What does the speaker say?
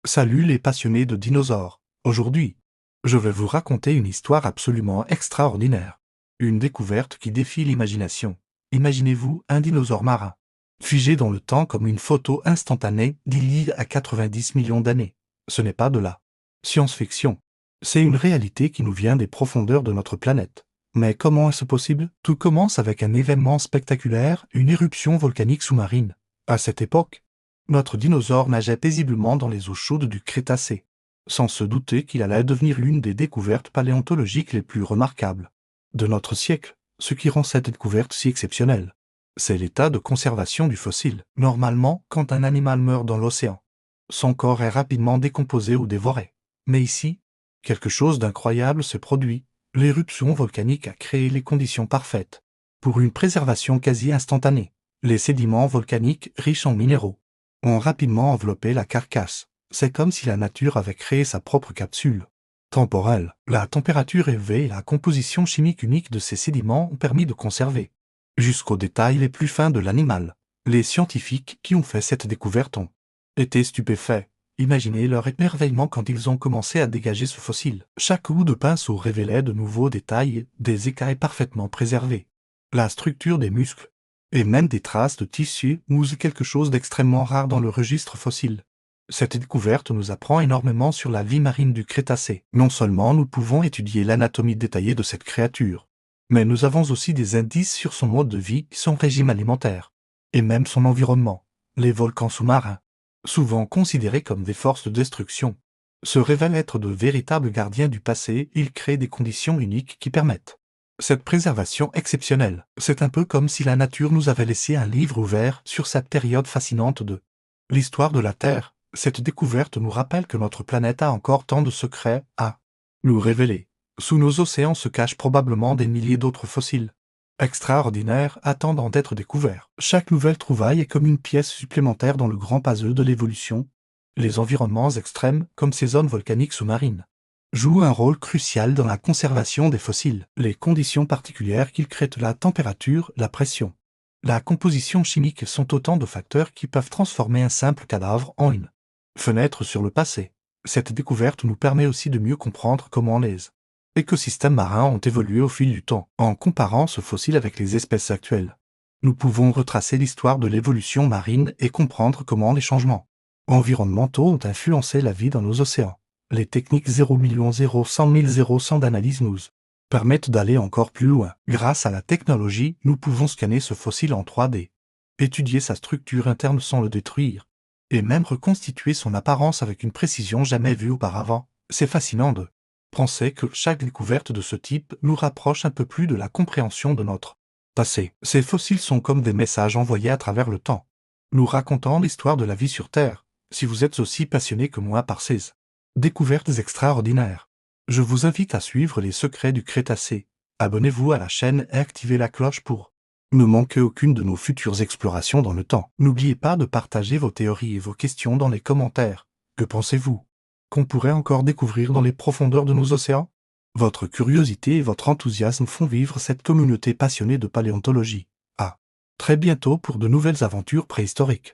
Salut les passionnés de dinosaures. Aujourd'hui, je vais vous raconter une histoire absolument extraordinaire. Une découverte qui défie l'imagination. Imaginez-vous un dinosaure marin, figé dans le temps comme une photo instantanée d'il y a 90 millions d'années. Ce n'est pas de la science-fiction. C'est une réalité qui nous vient des profondeurs de notre planète. Mais comment est-ce possible? Tout commence avec un événement spectaculaire, une éruption volcanique sous-marine. À cette époque, notre dinosaure nageait paisiblement dans les eaux chaudes du Crétacé, sans se douter qu'il allait devenir l'une des découvertes paléontologiques les plus remarquables de notre siècle. Ce qui rend cette découverte si exceptionnelle, c'est l'état de conservation du fossile. Normalement, quand un animal meurt dans l'océan, son corps est rapidement décomposé ou dévoré. Mais ici, quelque chose d'incroyable se produit. L'éruption volcanique a créé les conditions parfaites pour une préservation quasi instantanée. Les sédiments volcaniques riches en minéraux ont rapidement enveloppé la carcasse. C'est comme si la nature avait créé sa propre capsule temporelle. La température élevée et la composition chimique unique de ces sédiments ont permis de conserver, jusqu'aux détails les plus fins de l'animal. Les scientifiques qui ont fait cette découverte ont été stupéfaits. Imaginez leur émerveillement quand ils ont commencé à dégager ce fossile. Chaque coup de pinceau révélait de nouveaux détails, des écailles parfaitement préservées, la structure des muscles, et même des traces de tissu mousse, quelque chose d'extrêmement rare dans le registre fossile. Cette découverte nous apprend énormément sur la vie marine du Crétacé. Non seulement nous pouvons étudier l'anatomie détaillée de cette créature, mais nous avons aussi des indices sur son mode de vie, son régime alimentaire, et même son environnement. Les volcans sous-marins, souvent considérés comme des forces de destruction, se révèlent être de véritables gardiens du passé. Ils créent des conditions uniques qui permettent cette préservation exceptionnelle. C'est un peu comme si la nature nous avait laissé un livre ouvert sur cette période fascinante de l'histoire de la Terre. Cette découverte nous rappelle que notre planète a encore tant de secrets à nous révéler. Sous nos océans se cachent probablement des milliers d'autres fossiles extraordinaires attendant d'être découverts. Chaque nouvelle trouvaille est comme une pièce supplémentaire dans le grand puzzle de l'évolution. Les environnements extrêmes, comme ces zones volcaniques sous-marines, jouent un rôle crucial dans la conservation des fossiles. Les conditions particulières qu'ils créent, la température, la pression, la composition chimique sont autant de facteurs qui peuvent transformer un simple cadavre en une fenêtre sur le passé. Cette découverte nous permet aussi de mieux comprendre comment les écosystèmes marins ont évolué au fil du temps. En comparant ce fossile avec les espèces actuelles, nous pouvons retracer l'histoire de l'évolution marine et comprendre comment les changements environnementaux ont influencé la vie dans nos océans. Les techniques 0 million 0 100 000 0 100 d'analyse nous permettent d'aller encore plus loin. Grâce à la technologie, nous pouvons scanner ce fossile en 3D, étudier sa structure interne sans le détruire, et même reconstituer son apparence avec une précision jamais vue auparavant. C'est fascinant de penser que chaque découverte de ce type nous rapproche un peu plus de la compréhension de notre passé. Ces fossiles sont comme des messages envoyés à travers le temps, nous racontant l'histoire de la vie sur Terre. Si vous êtes aussi passionné que moi par ces découvertes extraordinaires, je vous invite à suivre les secrets du Crétacé. Abonnez-vous à la chaîne et activez la cloche pour ne manquer aucune de nos futures explorations dans le temps. N'oubliez pas de partager vos théories et vos questions dans les commentaires. Que pensez-vous qu'on pourrait encore découvrir dans les profondeurs de nos océans? Votre curiosité et votre enthousiasme font vivre cette communauté passionnée de paléontologie. À très bientôt pour de nouvelles aventures préhistoriques.